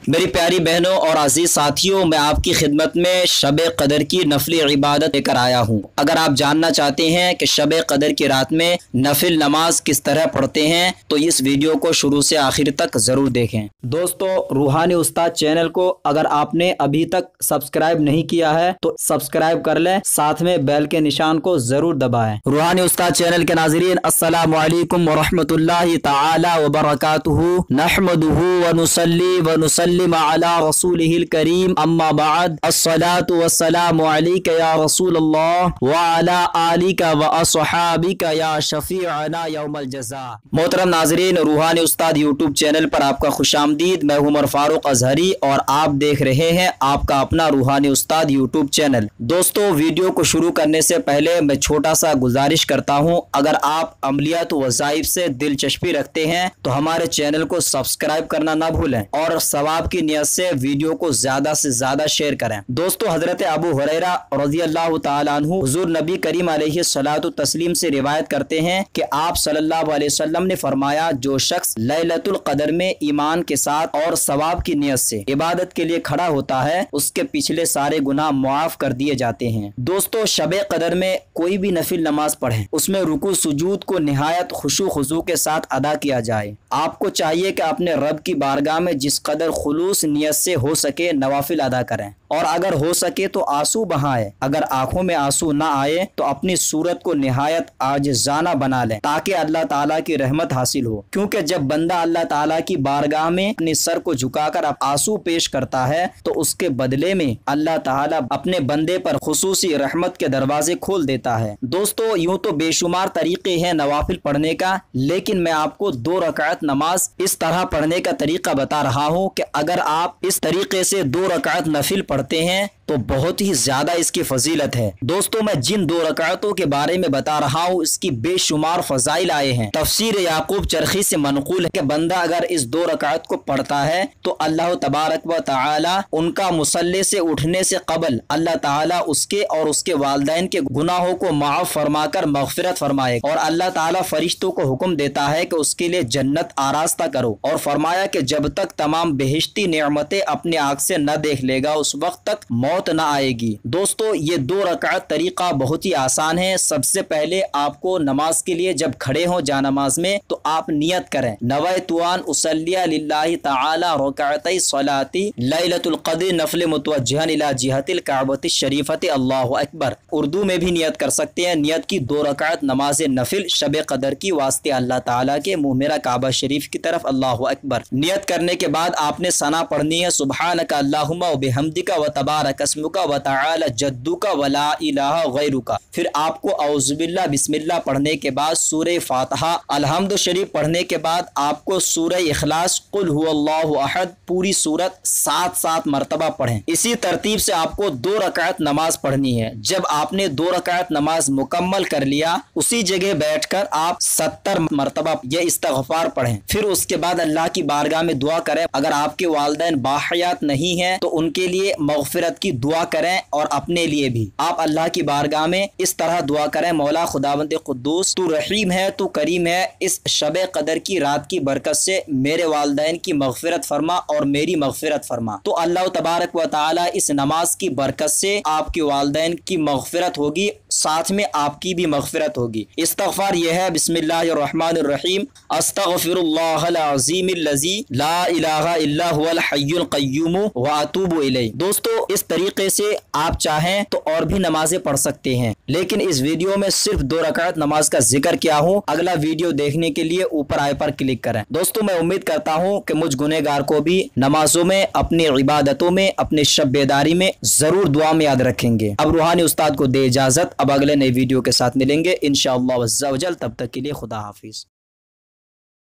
मेरी प्यारी बहनों और अजीज साथियों, मैं आपकी खिदमत में शब कदर की नफली इबादत लेकर आया हूँ। अगर आप जानना चाहते हैं कि शब कदर की रात में नफिल नमाज किस तरह पढ़ते हैं तो इस वीडियो को शुरू से आखिर तक ज़रूर देखें। दोस्तों, रूहानी उस्ताद चैनल को अगर आपने अभी तक सब्सक्राइब नहीं किया है तो सब्सक्राइब कर लें, साथ में बेल के निशान को ज़रूर दबाएं। रूहानी उस्ताद चैनल के नाज़रीन, अस्सलामु अलैकुम व रहमतुल्लाहि तआला व बरकातुहू। नहमदुहू व नुसल्ली व नुसल्लिम अला रसूलिहिल करीम, अम्मा बाद, अस्सलातु वस्सलामु अलैका या रसूलल्लाह व अला आलिका व अस्हाबिका या शफीअना यौमल जज़ा। मोहतरम नाज़रीन, रूहानी उस्ताद यूट्यूब चैनल पर आपका खुशामदीद। मैं उमर फारूक अजहरी और आप देख रहे हैं आपका अपना रूहानी उस्ताद यूट्यूब चैनल। दोस्तों, वीडियो को शुरू करने से पहले मैं छोटा सा गुजारिश करता हूं, अगर आप अमलियात वज़ाइफ से दिलचस्पी रखते हैं तो हमारे चैनल को सब्सक्राइब करना ना भूलें और सवाब की नियत से वीडियो को ज्यादा से ज्यादा शेयर करें। दोस्तों, हजरत अबू हुरैरा रज़ियल्लाहु ताला अन्हु हुज़ूर नबी करीम अलैहिस्सलातु तस्लीम से रिवायत करते हैं कि आप सल्लल्लाहु अलैहि वसल्लम ने फरमाया, जो शख्स लैलतुल क़द्र में ईमान के साथ और सवाब की नियत से इबादत के लिए खड़ा होता है, उसके पिछले सारे गुनाह मुआफ कर दिए जाते हैं। दोस्तों, शबे क़द्र में कोई भी नफिल नमाज पढ़ें, उसमें रुकू सुजूद को निहायत खुशू खुजू के साथ अदा किया जाए। आपको चाहिए कि अपने रब की बारगाह में जिस कदर खुलूस नियत से हो सके नवाफिल अदा करें और अगर हो सके तो आंसू बहाएं। अगर आंखों में आंसू ना आए तो अपनी सूरत को निहायत आजिज़ाना बना लें ताकि अल्लाह ताला की रहमत हासिल हो, क्योंकि जब बंदा अल्लाह ताला की बारगाह में अपने सर को झुकाकर आंसू पेश करता है तो उसके बदले में अल्लाह ताला अपने बंदे पर खुसूसी रहमत के दरवाजे खोल देता है। दोस्तों, यूं तो बेशुमार तरीके हैं नवाफिल पढ़ने का, लेकिन मैं आपको 2 रकात नमाज इस तरह पढ़ने का तरीका बता रहा हूँ कि अगर आप इस तरीके से 2 रकात नफिल पढ़ते हैं तो बहुत ही ज्यादा इसकी फजीलत है। दोस्तों, मैं जिन 2 रकातों के बारे में बता रहा हूँ इसकी बेशुमार फजाइल आए हैं। तफसीर याकूब चरखी से मनकूल है कि बंदा अगर इस 2 रकात को पढ़ता है तो अल्लाह तबारक व तआला उनका मुसल्ले से उठने से कबल अल्लाह ताला उसके और उसके वालिदैन के गुनाहों को माफ फरमाकर मगफिरत फरमाएगा। और अल्लाह ताला फरिश्तों को हुक्म देता है कि उसके लिए जन्नत आरास्ता करो, और फरमाया कि जब तक तमाम बेहिश्ती नेमतें अपने आँख से न देख लेगा उस वक्त तक मौत ना आएगी। दोस्तों, ये 2 रकात तरीका बहुत ही आसान है। सबसे पहले आपको नमाज के लिए जब खड़े हो जा नमाज में तो आप नियत करें, नवैतु अन उसल्लिया लिल्लाहि तआला रकातै सलाती लैलतुल क़द्र नफल मुतवज्जिहन इला जिहतिल काबति शरीफति अल्लाहु अकबर। उर्दू में भी नियत कर सकते हैं। नियत की 2 रकात नमाज नफिल शब कदर की वास्ते अल्लाह ताला के मुँह मेरा काबा शरीफ की तरफ अल्लाहु अकबर। नियत करने के बाद आपने सना पढ़नी है, सुब्हानका अल्लाहुम्मा व बिहम्दिका व तबारक अस्मुका व तआला जद्दुका व ला इलाहा गैरुका। फिर आपको औज़ुबिल्लाह बिस्मिल्लाह पढ़ने के बाद सूरह फातिहा अलहम्द शरीफ पढ़ने के बाद आपको सूरह इखलास कुल हुवल्लाहु अहद पूरी सूरत 7 मरतबा पढ़ें। इसी तरतीब से आपको 2 रकात नमाज पढ़नी है। जब आपने 2 रकात नमाज मुकम्मल कर लिया, उसी जगह बैठकर आप 70 मरतबा ये इस्तग़फ़ार पढ़ें। फिर उसके बाद अल्लाह की बारगाह में दुआ करें। अगर आपके वालिदैन बाहयात नहीं हैं तो उनके लिए मग़फ़िरत की दुआ करें और अपने लिए भी आप अल्लाह की बारगाह में इस तरह दुआ करें, मौला खुदावंद कुद्दूस, तू रहीम है, तू करीम है, इस शब कदर की रात की बरकत से मेरे वालिदैन की मग़फ़िरत फरमा और मेरी मग़फ़िरत फरमा। तो अल्लाह तबारक व तआला इस नमाज की बरकत से आपके वालिदैन की मग़फ़िरत होगी, साथ में आपकी भी मग़फ़िरत होगी। इस्तग़फ़ार यह है, बिस्मिल्लाहिर्रहमानिर्रहीम, अस्तग़फ़िरुल्लाहल अज़ीमिल्लज़ी ला इलाहा इल्ला हुवल हय्युल क़य्यूम व अतूबु इलैह। दोस्तों, इस तरीके से आप चाहें तो और भी नमाजें पढ़ सकते हैं, लेकिन इस वीडियो में सिर्फ 2 रकात नमाज का जिक्र किया हूँ। अगला वीडियो देखने के लिए ऊपर आए पर क्लिक करें। दोस्तों, मैं उम्मीद करता हूँ कि मुझ गुनहगार को भी नमाजों में, अपनी इबादतों में, अपने शब बेदारी में जरूर दुआ में याद रखेंगे। अब रूहानी उस्ताद को दे इजाजत। अब अगले नए वीडियो के साथ मिलेंगे इंशाअल्लाह अज़्ज़ा वजल। तब तक के लिए खुदा हाफिज।